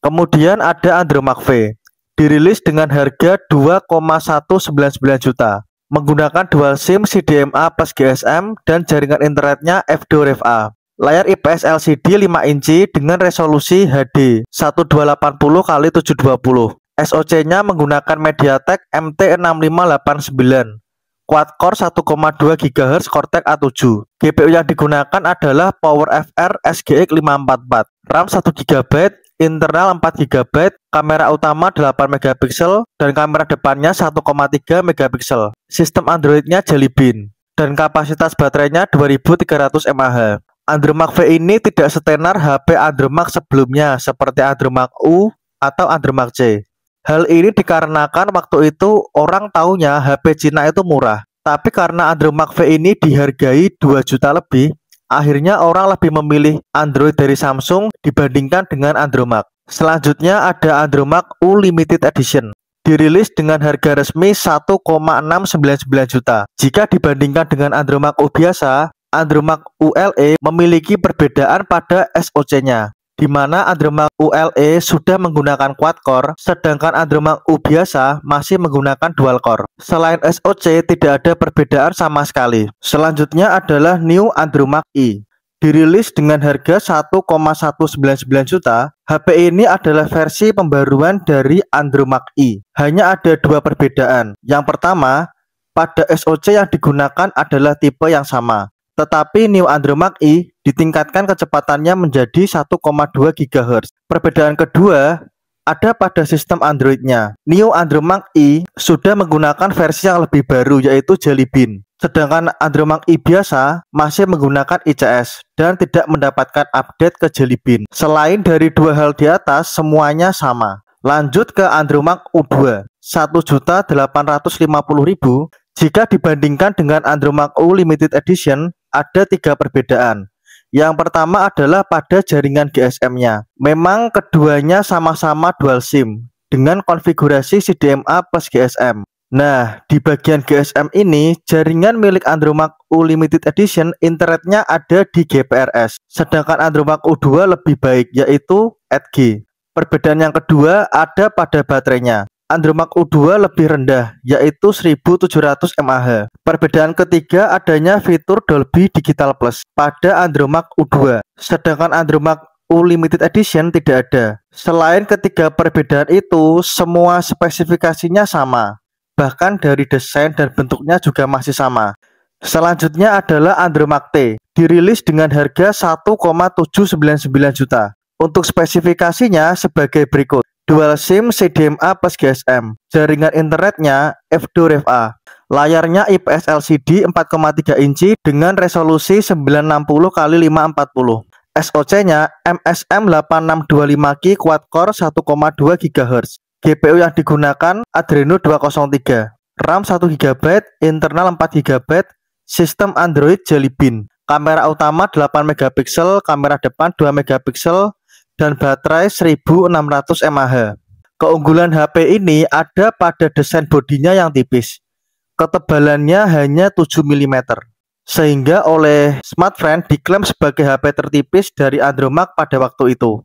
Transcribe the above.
Kemudian ada Andromax V, dirilis dengan harga 2,199 juta, menggunakan dual SIM CDMA plus GSM dan jaringan internetnya F2REVA. Layar IPS LCD 5 inci dengan resolusi HD 1280x720. SoC-nya menggunakan MediaTek MT6589, quad-core 1,2 GHz Cortex A7. GPU yang digunakan adalah PowerFR SGX 544, RAM 1 GB, internal 4 GB, kamera utama 8 megapiksel dan kamera depannya 1,3 megapiksel. Sistem Android-nya Jelly Bean dan kapasitas baterainya 2300 mAh. Andromax V ini tidak setenar HP Andromax sebelumnya seperti Andromax U atau Andromax C. Hal ini dikarenakan waktu itu orang taunya HP Cina itu murah. Tapi karena Andromax V ini dihargai 2 juta lebih, akhirnya orang lebih memilih Android dari Samsung dibandingkan dengan Andromax. Selanjutnya ada Andromax U Limited Edition, dirilis dengan harga resmi 1,699 juta. Jika dibandingkan dengan Andromax U biasa, Andromax ULE memiliki perbedaan pada SoC-nya, di mana Andromax ULE sudah menggunakan quad-core, sedangkan Andromax U biasa masih menggunakan dual-core. Selain SoC, tidak ada perbedaan sama sekali. Selanjutnya adalah New Andromax E, dirilis dengan harga 1,199 juta. HP ini adalah versi pembaruan dari Andromax E. Hanya ada dua perbedaan. Yang pertama, pada SoC yang digunakan adalah tipe yang sama, tetapi New Andromax E ditingkatkan kecepatannya menjadi 1,2 GHz. Perbedaan kedua ada pada sistem Android-nya. New Andromax E sudah menggunakan versi yang lebih baru, yaitu Jelly Bean. Sedangkan Andromax E biasa masih menggunakan ICS dan tidak mendapatkan update ke Jelly Bean. Selain dari dua hal di atas, semuanya sama. Lanjut ke Andromax U2, 1.850.000. Jika dibandingkan dengan Andromax U Limited Edition, ada tiga perbedaan. Yang pertama adalah pada jaringan GSM-nya. Memang keduanya sama-sama dual SIM dengan konfigurasi CDMA plus GSM. Nah, di bagian GSM ini, jaringan milik Andromax U Limited Edition internetnya ada di GPRS, sedangkan Andromax U2 lebih baik, yaitu 8G. Perbedaan yang kedua ada pada baterainya. Andromax U2 lebih rendah, yaitu 1700 mAh. Perbedaan ketiga adanya fitur Dolby Digital Plus pada Andromax U2, sedangkan Andromax U Limited Edition tidak ada. Selain ketiga perbedaan itu, semua spesifikasinya sama. Bahkan dari desain dan bentuknya juga masih sama. Selanjutnya adalah Andromax T, dirilis dengan harga 1,799 juta. Untuk spesifikasinya sebagai berikut: dual SIM CDMA plus GSM, jaringan internetnya F2REVA, layarnya IPS LCD 4,3 inci dengan resolusi 960x540, SoC-nya MSM 8625Q quad-core 1,2 GHz, GPU yang digunakan Adreno 203, RAM 1 GB, internal 4 GB, sistem Android Jelly Bean, kamera utama 8 megapiksel, kamera depan 2 megapiksel, dan baterai 1600 mAh. Keunggulan HP ini ada pada desain bodinya yang tipis. Ketebalannya hanya 7 mm, sehingga oleh Smartfriend diklaim sebagai HP tertipis dari Andromax pada waktu itu.